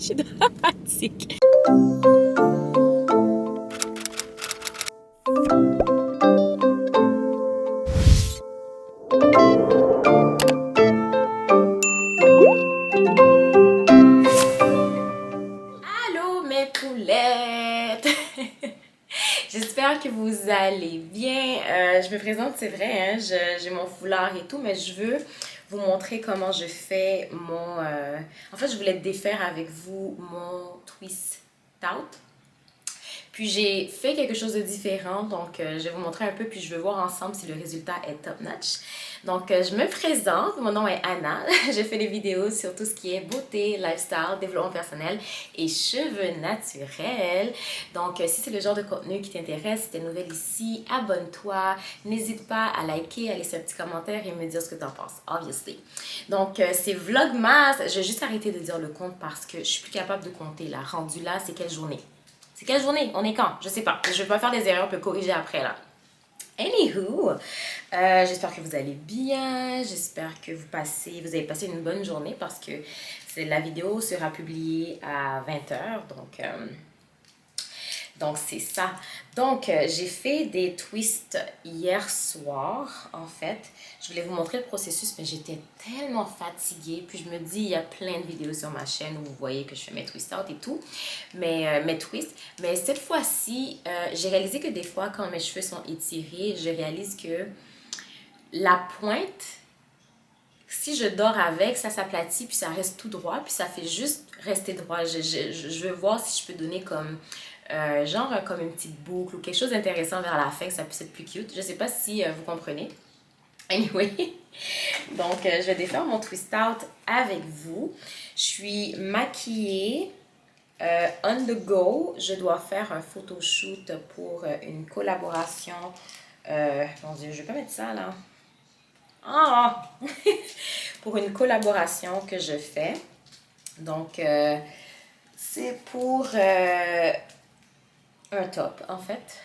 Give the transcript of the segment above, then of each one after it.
Je suis dramatique. Allô mes poulettes! J'espère que vous allez bien. Je me présente, c'est vrai, hein, j'ai mon foulard et tout, mais je veux vous montrer comment je fais mon... En fait, je voulais défaire avec vous mon twist out. Puis j'ai fait quelque chose de différent, donc je vais vous montrer un peu, puis je vais voir ensemble si le résultat est top notch. Donc je me présente, mon nom est Anna, je fais des vidéos sur tout ce qui est beauté, lifestyle, développement personnel et cheveux naturels. Donc si c'est le genre de contenu qui t'intéresse, si t'es nouvelle ici, abonne-toi, n'hésite pas à liker, à laisser un petit commentaire et me dire ce que t'en penses, obviously. Donc c'est Vlogmas, je vais juste arrêter de dire le compte parce que je suis plus capable de compter là, rendu là, c'est quelle journée? C'est quelle journée? On est quand? Je sais pas. Je vais pas faire des erreurs, je peux corriger après là. Anywho, j'espère que vous allez bien. J'espère que vous avez passé une bonne journée parce que la vidéo sera publiée à 20h. Donc c'est ça. Donc j'ai fait des twists hier soir en fait. Je voulais vous montrer le processus mais j'étais tellement fatiguée. Puis je me dis il y a plein de vidéos sur ma chaîne où vous voyez que je fais mes twist out et tout. Mes twists. Mais cette fois-ci, j'ai réalisé que des fois quand mes cheveux sont étirés, je réalise que la pointe, si je dors avec, ça s'aplatit puis ça reste tout droit puis ça fait juste rester droit. Je veux voir si je peux donner comme genre comme une petite boucle ou quelque chose d'intéressant vers la fin, que ça puisse être plus cute. Je sais pas si vous comprenez. Anyway, donc je vais défaire mon twist out avec vous. Je suis maquillée on the go. Je dois faire un photoshoot pour une collaboration. Mon Dieu, je vais pas mettre ça là. Ah! Pour une collaboration que je fais. Donc, c'est pour un top, en fait.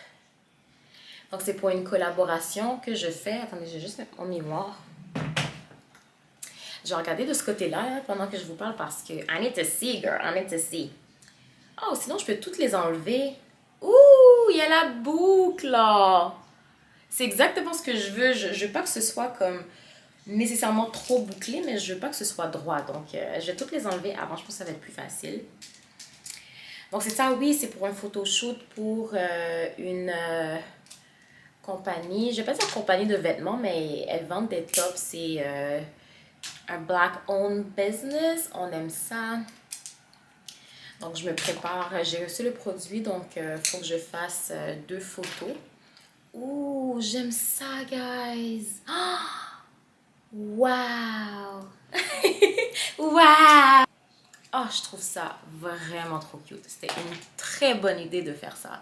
Donc, c'est pour une collaboration que je fais. Attendez, je vais juste mettre mon miroir. Je vais regarder de ce côté-là hein, pendant que je vous parle parce que I need to see, girl. I need to see. Oh, sinon, je peux toutes les enlever. Ouh, il y a la boucle, là. C'est exactement ce que je veux. Je veux pas que ce soit comme nécessairement trop bouclé, mais je veux pas que ce soit droit. Donc, je vais toutes les enlever avant. Je pense que ça va être plus facile. Donc, c'est ça, oui, c'est pour un photoshoot pour une compagnie. Je vais pas dire compagnie de vêtements, mais elles vendent des tops. C'est un black-owned business. On aime ça. Donc, je me prépare. J'ai reçu le produit, donc il faut que je fasse 2 photos. Ouh, j'aime ça, guys. Wow! Wow! Oh, je trouve ça vraiment trop cute. C'était une très bonne idée de faire ça.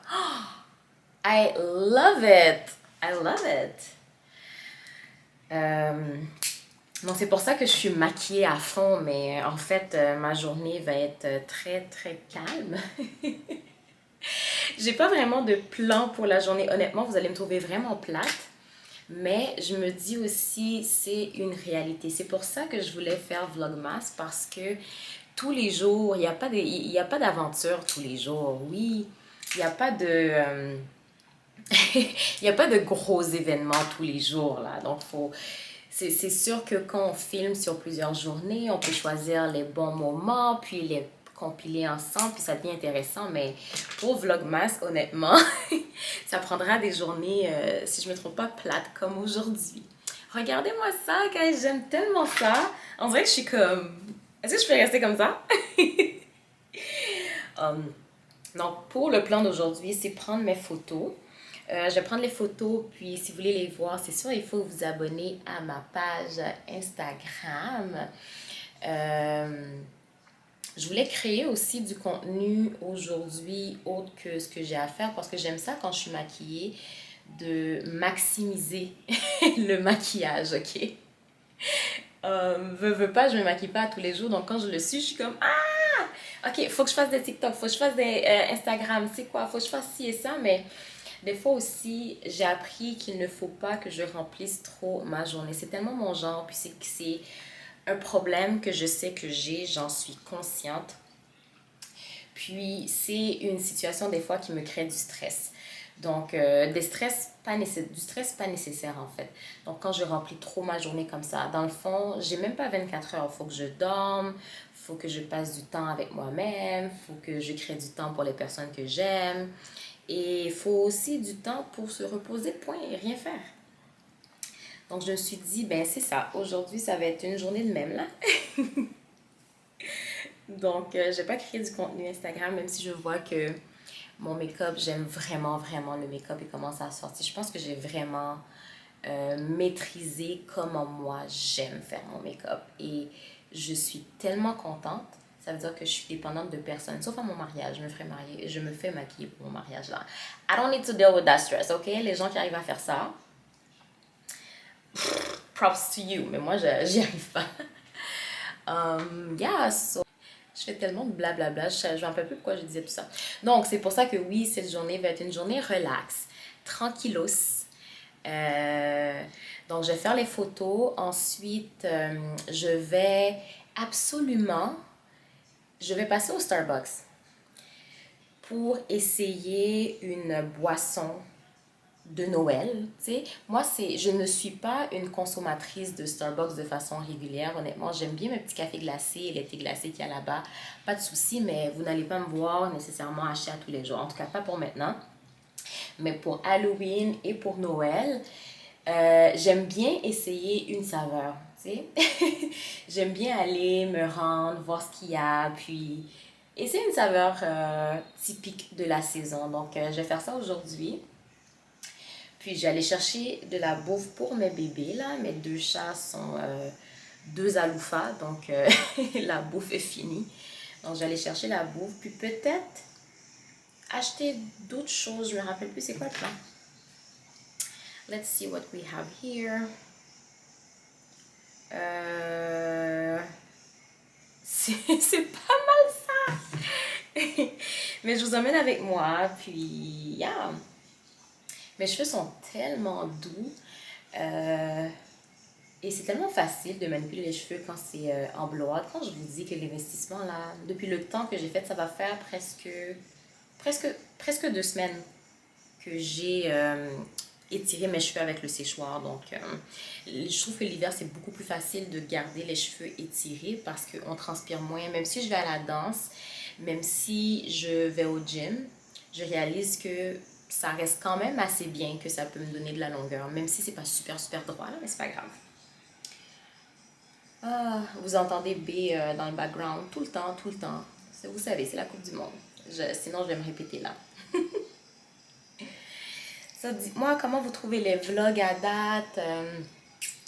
I love it! I love it! Donc, c'est pour ça que je suis maquillée à fond, mais en fait, ma journée va être très, très calme. J'ai pas vraiment de plan pour la journée. Honnêtement, vous allez me trouver vraiment plate. Mais je me dis aussi, c'est une réalité. C'est pour ça que je voulais faire Vlogmas parce que tous les jours, il n'y a pas d'aventure tous les jours. Oui, il n'y a pas de... il n'y a pas de gros événements tous les jours, là. Donc, c'est sûr que quand on filme sur plusieurs journées, on peut choisir les bons moments, puis les compiler ensemble, puis ça devient intéressant. Mais pour Vlogmas, honnêtement, ça prendra des journées, si je me trompe pas, plates comme aujourd'hui. Regardez-moi ça, guys, j'aime tellement ça. On dirait que je suis comme... Est-ce que je peux rester comme ça? Donc, pour le plan d'aujourd'hui, c'est prendre mes photos. Je vais prendre les photos, puis si vous voulez les voir, c'est sûr, il faut vous abonner à ma page Instagram. Je voulais créer aussi du contenu aujourd'hui autre que ce que j'ai à faire parce que j'aime ça quand je suis maquillée de maximiser le maquillage, ok? Veux pas, je me maquille pas tous les jours, donc quand je le suis, je suis comme ah! Ok, faut que je fasse des TikTok, faut que je fasse des Instagram, c'est quoi? Faut que je fasse ci et ça, mais des fois aussi, j'ai appris qu'il ne faut pas que je remplisse trop ma journée. C'est tellement mon genre, puis c'est un problème que je sais que j'ai, j'en suis consciente. Puis c'est une situation des fois qui me crée du stress. Donc, du stress pas nécessaire en fait. Donc, quand je remplis trop ma journée comme ça, dans le fond, j'ai même pas 24 heures. Il faut que je dorme, il faut que je passe du temps avec moi-même, il faut que je crée du temps pour les personnes que j'aime. Et il faut aussi du temps pour se reposer, point, et rien faire. Donc, je me suis dit, ben c'est ça. Aujourd'hui, ça va être une journée de même, là. Donc, je vais pas créer du contenu Instagram, même si je vois que mon make-up, j'aime vraiment, vraiment le make-up et comment ça sortir. Je pense que j'ai vraiment maîtrisé comment moi, j'aime faire mon make-up. Et je suis tellement contente. Ça veut dire que je suis dépendante de personne. Sauf à mon mariage, je me fais maquiller pour mon mariage, là. I don't need to deal with that stress, ok? Les gens qui arrivent à faire ça, props to you. Mais moi, j'y arrive pas. Yeah, so je fais tellement de blablabla, je ne me rappelle plus pourquoi je disais tout ça. Donc, c'est pour ça que oui, cette journée va être une journée relax, tranquillos. Donc, je vais faire les photos. Ensuite, absolument, je vais passer au Starbucks pour essayer une boisson de Noël, tu sais. Moi, je ne suis pas une consommatrice de Starbucks de façon régulière, honnêtement. J'aime bien mes petits cafés glacés et les thés glacés qu'il y a là-bas. Pas de souci, mais vous n'allez pas me voir nécessairement acheter à tous les jours. En tout cas, pas pour maintenant. Mais pour Halloween et pour Noël, j'aime bien essayer une saveur, tu sais. J'aime bien aller me rendre, voir ce qu'il y a, puis essayer une saveur typique de la saison. Donc, je vais faire ça aujourd'hui. Puis j'allais chercher de la bouffe pour mes bébés, là. Mes deux chats sont deux aloufas, donc la bouffe est finie. Donc j'allais chercher la bouffe, puis peut-être acheter d'autres choses. Je me rappelle plus c'est quoi le plan. Let's see what we have here. C'est pas mal ça. Mais je vous emmène avec moi, puis yeah. Mes cheveux sont tellement doux et c'est tellement facile de manipuler les cheveux quand c'est en blowout. Quand je vous dis que l'investissement, là, depuis le temps que j'ai fait, ça va faire presque 2 semaines que j'ai étiré mes cheveux avec le séchoir. Donc, je trouve que l'hiver, c'est beaucoup plus facile de garder les cheveux étirés parce qu'on transpire moins. Même si je vais à la danse, même si je vais au gym, je réalise que ça reste quand même assez bien, que ça peut me donner de la longueur, même si c'est pas super droit là, mais c'est pas grave. Ah, vous entendez B dans le background tout le temps. Vous savez, c'est la Coupe du Monde. Sinon, je vais me répéter là. Ça, dites-moi comment vous trouvez les vlogs à date.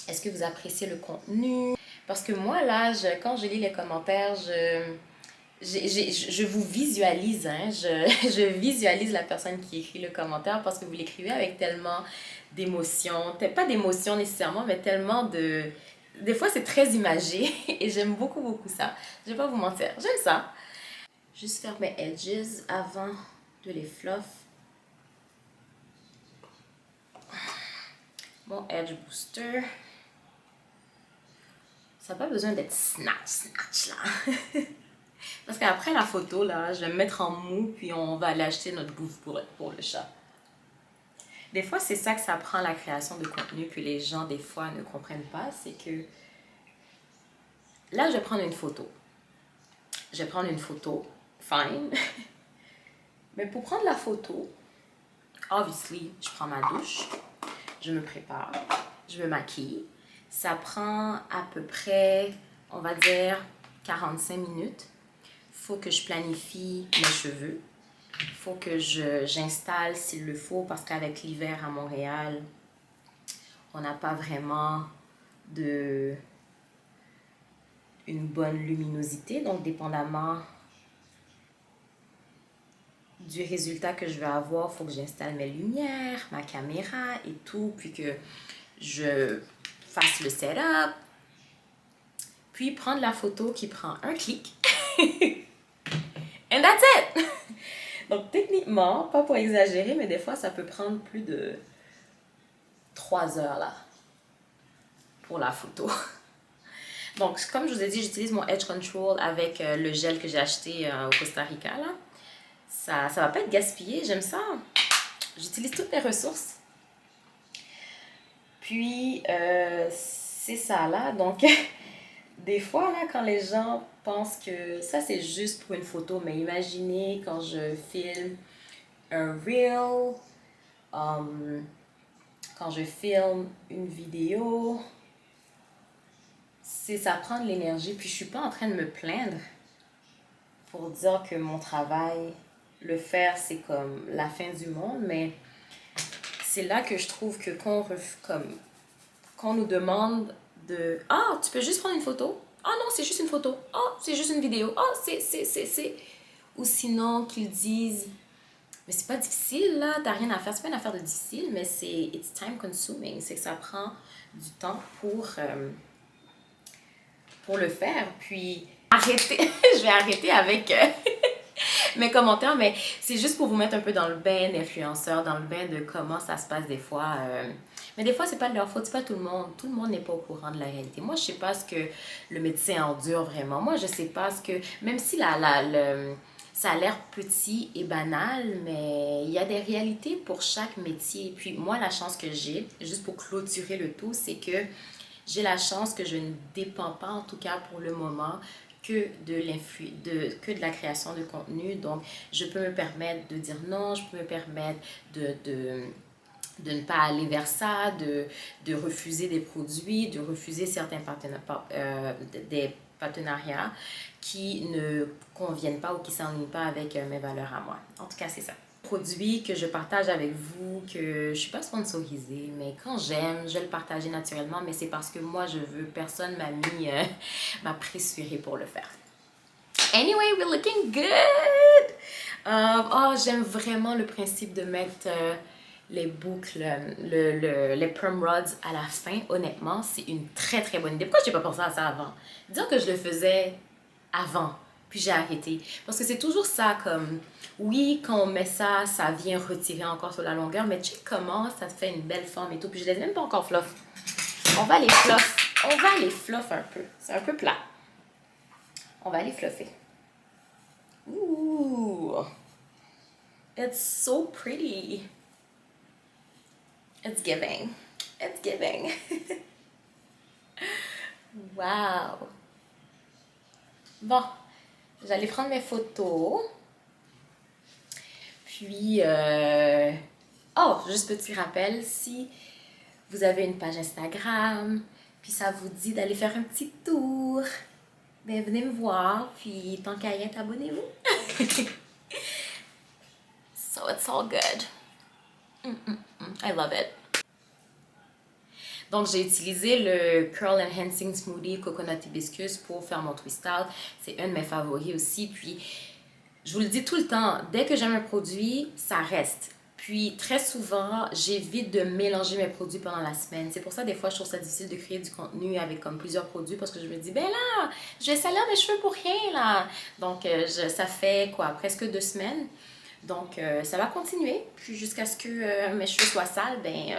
Est-ce que vous appréciez le contenu? Parce que moi, là, quand je lis les commentaires, je vous visualise, hein, je visualise la personne qui écrit le commentaire parce que vous l'écrivez avec tellement d'émotion, pas d'émotion nécessairement, mais tellement de... Des fois, c'est très imagé et j'aime beaucoup ça. Je vais pas vous mentir, j'aime ça. Juste faire mes edges avant de les fluff. Mon edge booster. Ça n'a pas besoin d'être snatch là. Parce qu'après la photo, là, je vais me mettre en mou, puis on va aller acheter notre bouffe pour le chat. Des fois, c'est ça que ça prend la création de contenu que les gens, des fois, ne comprennent pas. C'est que là, je vais prendre une photo. Je vais prendre une photo, fine. Mais pour prendre la photo, obviously, je prends ma douche, je me prépare, je me maquille. Ça prend à peu près, on va dire, 45 minutes. Faut que je planifie mes cheveux. Il faut que j'installe s'il le faut parce qu'avec l'hiver à Montréal, on n'a pas vraiment une bonne luminosité. Donc, dépendamment du résultat que je vais avoir, il faut que j'installe mes lumières, ma caméra et tout, puis que je fasse le setup. Puis prendre la photo qui prend un clic. And that's it! Donc, techniquement, pas pour exagérer, mais des fois, ça peut prendre plus de 3 heures, là, pour la photo. Donc, comme je vous ai dit, j'utilise mon Edge Control avec le gel que j'ai acheté au Costa Rica, là. ça va pas être gaspillé, j'aime ça. J'utilise toutes les ressources. Puis, c'est ça là. Donc, des fois, là, quand les gens pensent que ça, c'est juste pour une photo, mais imaginez quand je filme un reel, um, quand je filme une vidéo, ça prend de l'énergie. Puis, je suis pas en train de me plaindre pour dire que mon travail, le faire, c'est comme la fin du monde, mais c'est là que je trouve que quand on nous demande de ah, tu peux juste prendre une photo. Ah non, c'est juste une photo. Ah, c'est juste une vidéo. Ah, c'est. Ou sinon qu'ils disent mais c'est pas difficile là, t'as rien à faire. C'est pas une affaire de difficile, mais c'est it's time consuming. C'est que ça prend du temps pour le faire. Puis arrêtez, je vais arrêter avec mes commentaires, mais c'est juste pour vous mettre un peu dans le bain d'influenceurs, dans le bain de comment ça se passe des fois. Mais des fois, c'est pas de leur faute, c'est pas tout le monde. Tout le monde n'est pas au courant de la réalité. Moi, je sais pas ce que le médecin endure vraiment. Moi, je sais pas ce que... Même si ça a l'air petit et banal, mais il y a des réalités pour chaque métier. Puis moi, la chance que j'ai, juste pour clôturer le tout, c'est que j'ai la chance que je ne dépends pas, en tout cas pour le moment, que de la création de contenu. Donc, je peux me permettre de dire non, je peux me permettre de ne pas aller vers ça, de refuser des produits, de refuser des partenariats qui ne conviennent pas ou qui ne s'enlignent pas avec mes valeurs à moi. En tout cas, c'est ça. Produit que je partage avec vous, que je ne suis pas sponsorisée, mais quand j'aime, je vais le partager naturellement, mais c'est parce que moi je veux, personne m'a pressuré pour le faire. Anyway, we're looking good! Oh, j'aime vraiment le principe de mettre les boucles, les perm rods à la fin. Honnêtement, c'est une très très bonne idée. Pourquoi je n'ai pas pensé à ça avant? Dire que je le faisais avant, puis j'ai arrêté. Parce que c'est toujours ça comme, oui, quand on met ça, ça vient retirer encore sur la longueur, mais tu sais comment ça te fait une belle forme et tout. Puis je les ai même pas encore fluff. On va les fluff un peu. C'est un peu plat. On va les fluffer. Ooh, it's so pretty. It's giving. It's giving. Wow. Bon, j'allais prendre mes photos. Puis, oh, juste petit rappel, si vous avez une page Instagram, puis ça vous dit d'aller faire un petit tour, ben venez me voir, puis tant qu'à y être, abonnez-vous. So it's all good. I love it. Donc, j'ai utilisé le Curl Enhancing Smoothie Coconut Hibiscus pour faire mon twist out. C'est un de mes favoris aussi. Puis, je vous le dis tout le temps, dès que j'aime un produit, ça reste. Puis, très souvent, j'évite de mélanger mes produits pendant la semaine. C'est pour ça, des fois, je trouve ça difficile de créer du contenu avec comme plusieurs produits parce que je me dis, ben là, je vais salir mes cheveux pour rien, là. Donc, ça fait quoi, presque 2 semaines. Donc, ça va continuer. Puis, jusqu'à ce que mes cheveux soient sales, ben...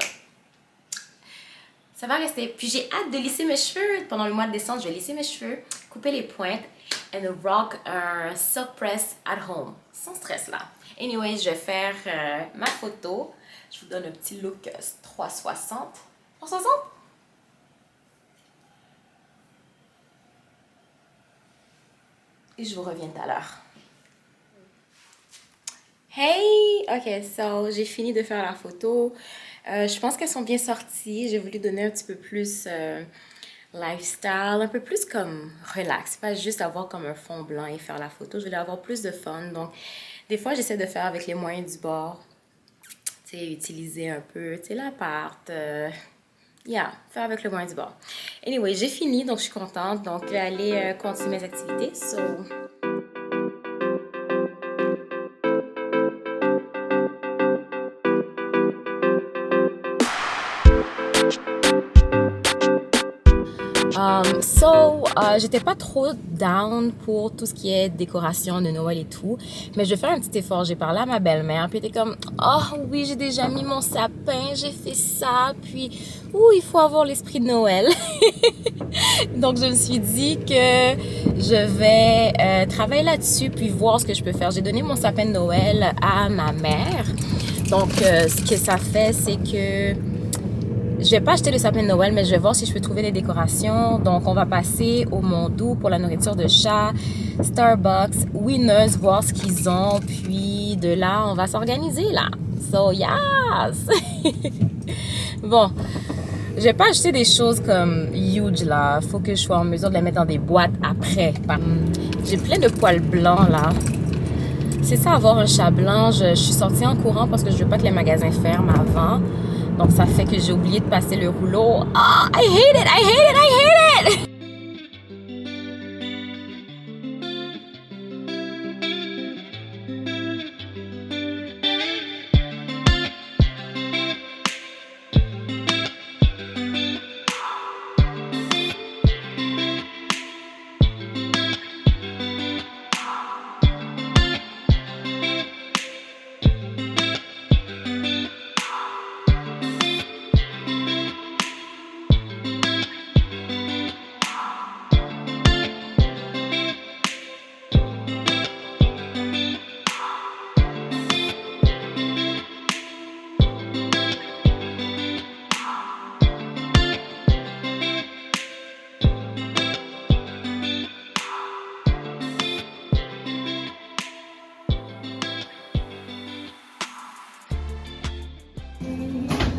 ça va rester. Puis j'ai hâte de lisser mes cheveux. Pendant le mois de décembre, je vais lisser mes cheveux, couper les pointes and rock un silk press at home. Sans stress là. Anyway, je vais faire ma photo. Je vous donne un petit look 360. 360? Et je vous reviens tout à l'heure. Hey! Ok, so j'ai fini de faire la photo. Je pense qu'elles sont bien sorties. J'ai voulu donner un petit peu plus lifestyle, un peu plus comme relax. Pas juste avoir comme un fond blanc et faire la photo. Je voulais avoir plus de fun. Donc, des fois, j'essaie de faire avec les moyens du bord. Tu sais, utiliser un peu, tu sais, l'appart. Faire avec le moyen du bord. Anyway, j'ai fini, donc je suis contente. Donc, je vais aller continuer mes activités. So... J'étais pas trop down pour tout ce qui est décoration de Noël et tout, mais je vais faire un petit effort. J'ai parlé à ma belle-mère, puis elle était comme, oh oui, j'ai déjà mis mon sapin, j'ai fait ça, puis, il faut avoir l'esprit de Noël. Donc, je me suis dit que je vais travailler là-dessus, puis voir ce que je peux faire. J'ai donné mon sapin de Noël à ma mère. Donc, ce que ça fait, c'est que je vais pas acheter le sapin de Noël, mais je vais voir si je peux trouver des décorations. Donc, on va passer au Mondou pour la nourriture de chat, Starbucks, Winners, voir ce qu'ils ont. Puis, de là, on va s'organiser, là. So, yes! Bon, je vais pas acheter des choses comme huge, là. Faut que je sois en mesure de les mettre dans des boîtes après. J'ai plein de poils blancs, là. C'est ça, avoir un chat blanc. Je suis sortie en courant parce que je veux pas que les magasins ferment avant. Donc, ça fait que j'ai oublié de passer le rouleau. Ah, I hate it, I hate it, I hate it!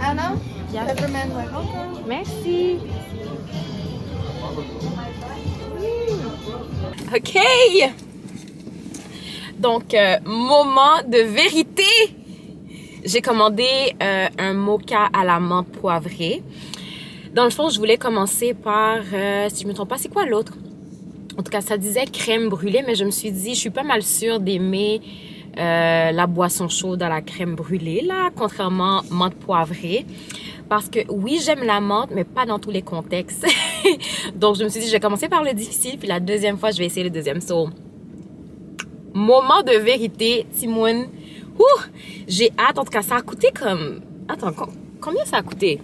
Anna, Bien. peppermint white mocha. Merci. OK. Donc, moment de vérité. J'ai commandé un mocha à la menthe poivrée. Dans le fond, je voulais commencer par, si je me trompe pas, c'est quoi l'autre? En tout cas, ça disait crème brûlée, mais je me suis dit, je suis pas mal sûre d'aimer la boisson chaude à la crème brûlée, là, contrairement menthe poivrée. Parce que oui, j'aime la menthe, mais pas dans tous les contextes. Donc, je me suis dit, je vais commencer par le difficile, puis la deuxième fois, je vais essayer le deuxième. So, moment de vérité, Timoun. J'ai hâte. En tout cas, ça a coûté comme... Attends, combien ça a coûté?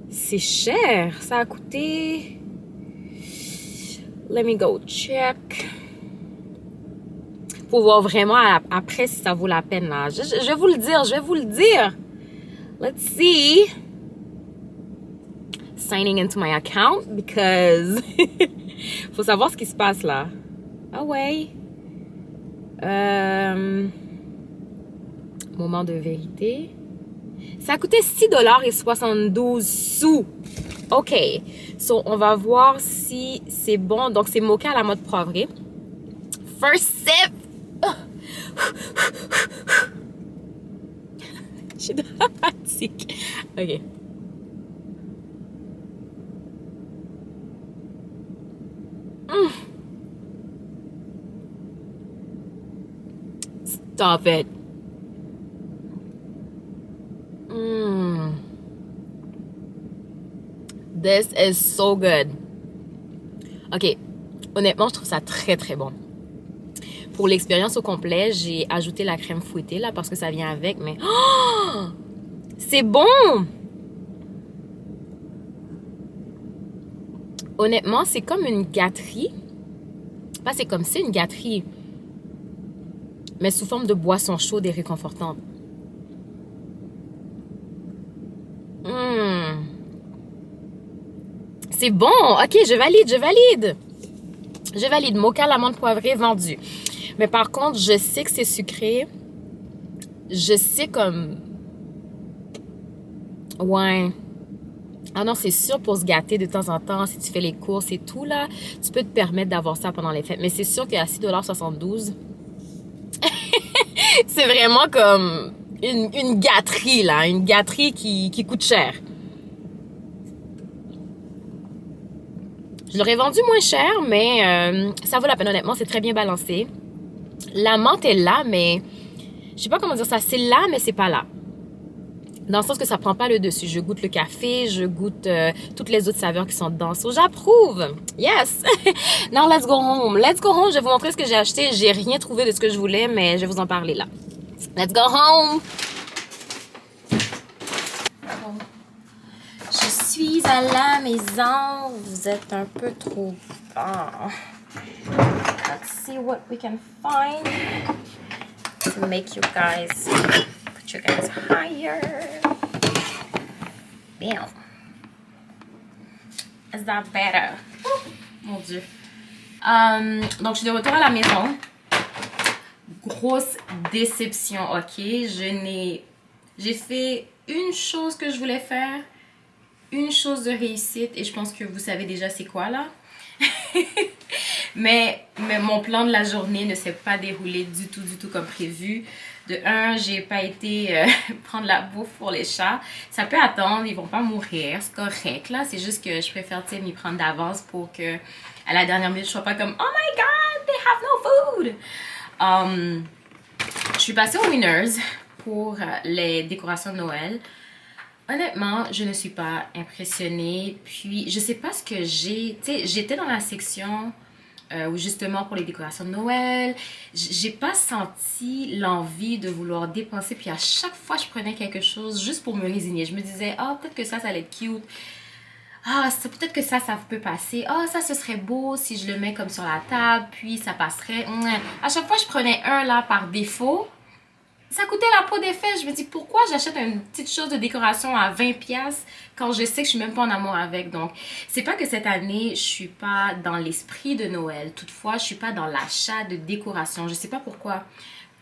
C'est cher. Ça a coûté... Let me go check. Faut voir vraiment après si ça vaut la peine, là. Je vais vous le dire, je vais vous le dire. Let's see. Signing into my account because... faut savoir ce qui se passe, là. Ah ouais. Moment de vérité. Ça a coûté $6.72. OK. So, on va voir si c'est bon. Donc, c'est mocha à la menthe poivrée. First sip. Je suis dramatique. OK. Stop it. This is so good. OK. Honnêtement, je trouve ça très, très bon. Pour l'expérience au complet, j'ai ajouté la crème fouettée, là, parce que ça vient avec, mais... Oh! C'est bon! Honnêtement, c'est comme une gâterie. Pas c'est comme c'est une gâterie. Mais sous forme de boisson chaude et réconfortante. C'est bon! OK, je valide, je valide! Je valide. Mocha à la menthe poivrée vendu. Mais par contre, je sais que c'est sucré. Je sais comme... Ouais. Ah non, c'est sûr pour se gâter de temps en temps, si tu fais les courses et tout, là, tu peux te permettre d'avoir ça pendant les fêtes. Mais c'est sûr qu'à $6.72, c'est vraiment comme une gâterie, là. Une gâterie qui coûte cher. Je l'aurais vendu moins cher, mais ça vaut la peine, honnêtement. C'est très bien balancé. La menthe est là, mais... Je sais pas comment dire ça. C'est là, mais c'est pas là. Dans le sens que ça prend pas le dessus. Je goûte le café, je goûte toutes les autres saveurs qui sont dedans. So, j'approuve. Yes. Now, let's go home. Let's go home. Je vais vous montrer ce que j'ai acheté. J'ai rien trouvé de ce que je voulais, mais je vais vous en parler là. Let's go home. Je suis à la maison. Vous êtes un peu trop... Oh. Let's see what we can find to make you guys... Put you guys higher. Bam. Is that better? Oh, mon Dieu. Donc, je suis de retour à la maison. Grosse déception, ok? J'ai fait une chose que je voulais faire, une chose de réussite, et je pense que vous savez déjà c'est quoi là. mais mon plan de la journée ne s'est pas déroulé du tout comme prévu. De un, j'ai pas été prendre la bouffe pour les chats. Ça peut attendre, ils vont pas mourir, c'est correct là. C'est juste que je préfère m'y prendre d'avance pour que à la dernière minute je sois pas comme oh my god, they have no food. Je suis passée au Winners pour les décorations de Noël. Honnêtement, je ne suis pas impressionnée. Puis, je sais pas ce que j'ai... Tu sais, j'étais dans la section où justement pour les décorations de Noël, j'ai pas senti l'envie de vouloir dépenser. Puis à chaque fois, je prenais quelque chose juste pour me résigner. Je me disais, ah, peut-être que ça allait être cute. Ah, peut-être que ça peut passer. Ah, ça, ce serait beau si je le mets comme sur la table, puis ça passerait. À chaque fois, je prenais un là par défaut. Ça coûtait la peau des fesses. Je me dis, pourquoi j'achète une petite chose de décoration à 20$ quand je sais que je suis même pas en amour avec. Donc, c'est pas que cette année, je suis pas dans l'esprit de Noël. Toutefois, je suis pas dans l'achat de décoration. Je sais pas pourquoi.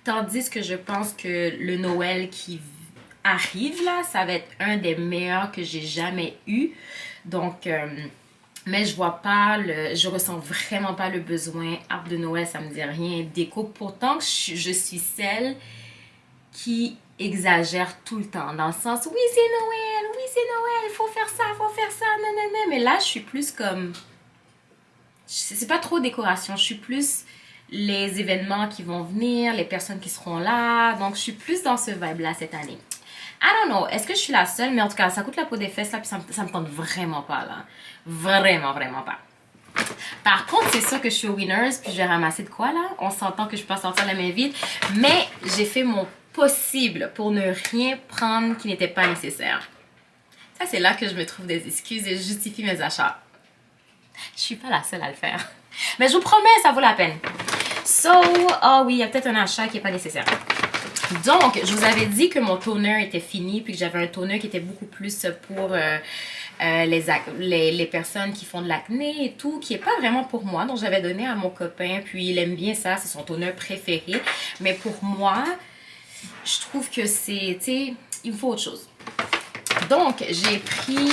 Tandis que je pense que le Noël qui arrive là, ça va être un des meilleurs que j'ai jamais eu. Donc, mais je ressens vraiment pas le besoin. Arbre de Noël, ça me dit rien. Déco, pourtant, je suis celle qui exagère tout le temps. Dans le sens, oui, c'est Noël, faut faire ça, nanana. Mais là, je suis plus comme... C'est pas trop décoration, je suis plus les événements qui vont venir, les personnes qui seront là. Donc, je suis plus dans ce vibe-là cette année. I don't know, est-ce que je suis la seule? Mais en tout cas, ça coûte la peau des fesses là, puis ça me tente vraiment pas là. Vraiment pas. Par contre, c'est sûr que je suis au Winners, puis je vais ramasser de quoi là? On s'entend que je peux pas sortir la main vide, mais j'ai fait mon possible pour ne rien prendre qui n'était pas nécessaire. Ça, c'est là que je me trouve des excuses et je justifie mes achats. Je suis pas la seule à le faire. Mais je vous promets, ça vaut la peine. So, oui, il y a peut-être un achat qui n'est pas nécessaire. Donc, je vous avais dit que mon toner était fini, puis que j'avais un toner qui était beaucoup plus pour les personnes qui font de l'acné et tout, qui n'est pas vraiment pour moi. Donc, j'avais donné à mon copain, puis il aime bien ça, c'est son toner préféré. Mais pour moi, je trouve que c'est, tu sais, il me faut autre chose. Donc, j'ai pris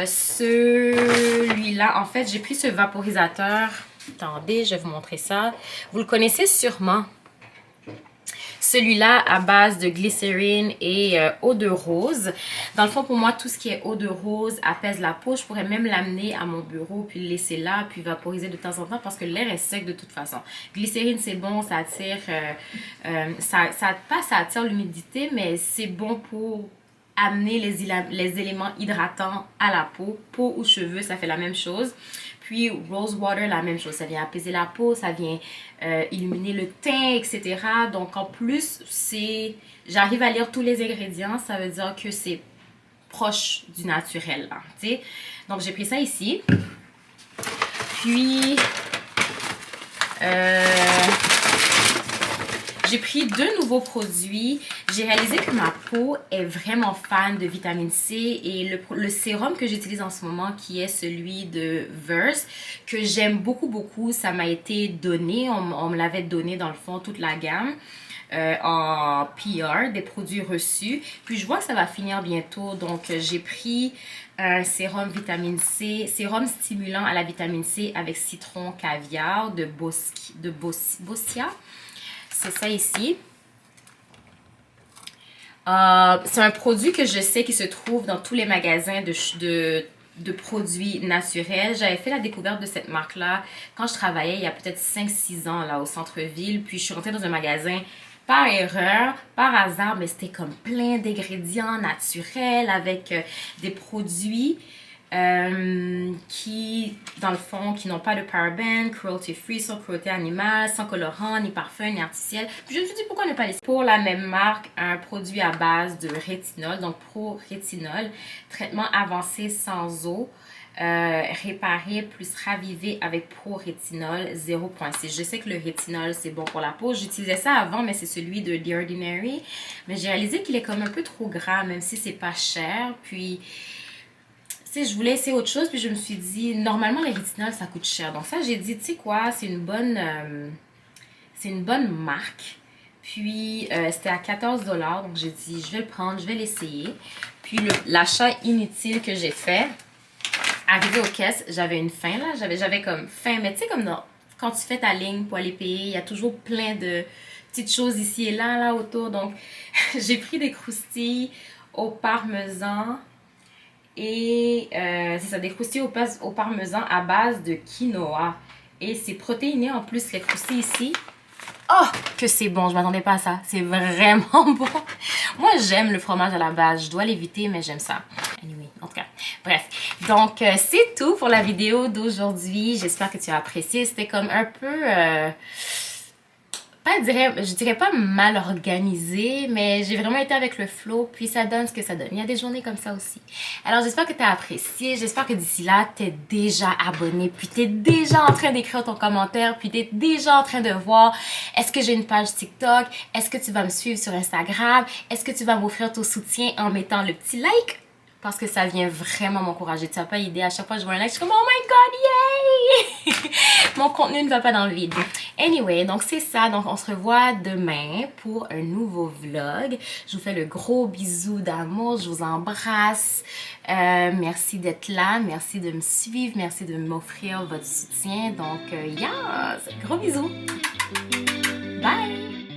celui-là. En fait, j'ai pris ce vaporisateur. Attendez, je vais vous montrer ça. Vous le connaissez sûrement. Celui-là à base de glycérine et eau de rose. Dans le fond, pour moi, tout ce qui est eau de rose apaise la peau. Je pourrais même l'amener à mon bureau, puis le laisser là, puis vaporiser de temps en temps parce que l'air est sec de toute façon. Glycérine, c'est bon, ça attire, ça attire l'humidité, mais c'est bon pour amener les éléments hydratants à la peau ou cheveux, ça fait la même chose. Puis Rose Water, la même chose, ça vient apaiser la peau, ça vient illuminer le teint, etc. Donc en plus, j'arrive à lire tous les ingrédients, ça veut dire que c'est proche du naturel, là, tu sais. Donc j'ai pris ça ici. Puis j'ai pris 2 nouveaux produits. J'ai réalisé que ma peau est vraiment fan de vitamine C et le sérum que j'utilise en ce moment, qui est celui de Verse, que j'aime beaucoup, ça m'a été donné. On me l'avait donné dans le fond, toute la gamme. En PR, des produits reçus. Puis je vois que ça va finir bientôt. Donc j'ai pris un sérum vitamine C, sérum stimulant à la vitamine C avec citron caviar de Boscia. C'est ça ici. C'est un produit que je sais qui se trouve dans tous les magasins de produits naturels. J'avais fait la découverte de cette marque-là quand je travaillais il y a peut-être 5-6 ans là au centre-ville. Puis je suis rentrée dans un magasin par erreur, par hasard, mais c'était comme plein d'ingrédients naturels avec des produits qui, dans le fond, qui n'ont pas de parabènes, cruelty free, sans cruauté animale, sans colorant, ni parfum, ni artificiel. Puis je me suis dit pourquoi ne pas laisser. Pour la même marque, un produit à base de rétinol, donc pro-rétinol, traitement avancé sans eau. Réparer plus raviver avec pro-rétinol 0.6. Je sais que le rétinol c'est bon pour la peau. J'utilisais ça avant, mais c'est celui de The Ordinary. Mais j'ai réalisé qu'il est comme un peu trop gras, même si c'est pas cher. Puis, tu sais, je voulais essayer autre chose. Puis je me suis dit, normalement, le rétinol ça coûte cher. Donc, ça, j'ai dit, tu sais quoi, c'est une bonne marque. Puis, c'était à 14$. Donc, j'ai dit, je vais le prendre, je vais l'essayer. Puis, l'achat inutile que j'ai fait. Arrivé aux caisses, j'avais une faim là, j'avais comme faim, mais tu sais comme quand tu fais ta ligne pour aller payer, il y a toujours plein de petites choses ici et là autour. Donc j'ai pris des croustilles au parmesan et c'est ça, des croustilles au parmesan à base de quinoa. Et c'est protéiné en plus les croustilles ici. Oh, que c'est bon, je m'attendais pas à ça. C'est vraiment bon. Moi, j'aime le fromage à la base. Je dois l'éviter, mais j'aime ça. Anyway, en tout cas, bref. Donc, c'est tout pour la vidéo d'aujourd'hui. J'espère que tu as apprécié. C'était comme un peu... je dirais pas mal organisé, mais j'ai vraiment été avec le flow, puis ça donne ce que ça donne. Il y a des journées comme ça aussi. Alors j'espère que tu as apprécié, j'espère que d'ici là, tu es déjà abonné, puis tu es déjà en train d'écrire ton commentaire, puis tu es déjà en train de voir est-ce que j'ai une page TikTok, est-ce que tu vas me suivre sur Instagram, est-ce que tu vas m'offrir ton soutien en mettant le petit like? Parce que ça vient vraiment m'encourager. Tu n'as pas idée, à chaque fois que je vois un like, je suis comme « Oh my God, yay! » Mon contenu ne va pas dans le vide. Anyway, donc c'est ça. Donc on se revoit demain pour un nouveau vlog. Je vous fais le gros bisou d'amour. Je vous embrasse. Merci d'être là. Merci de me suivre. Merci de m'offrir votre soutien. Donc, gros bisous. Bye!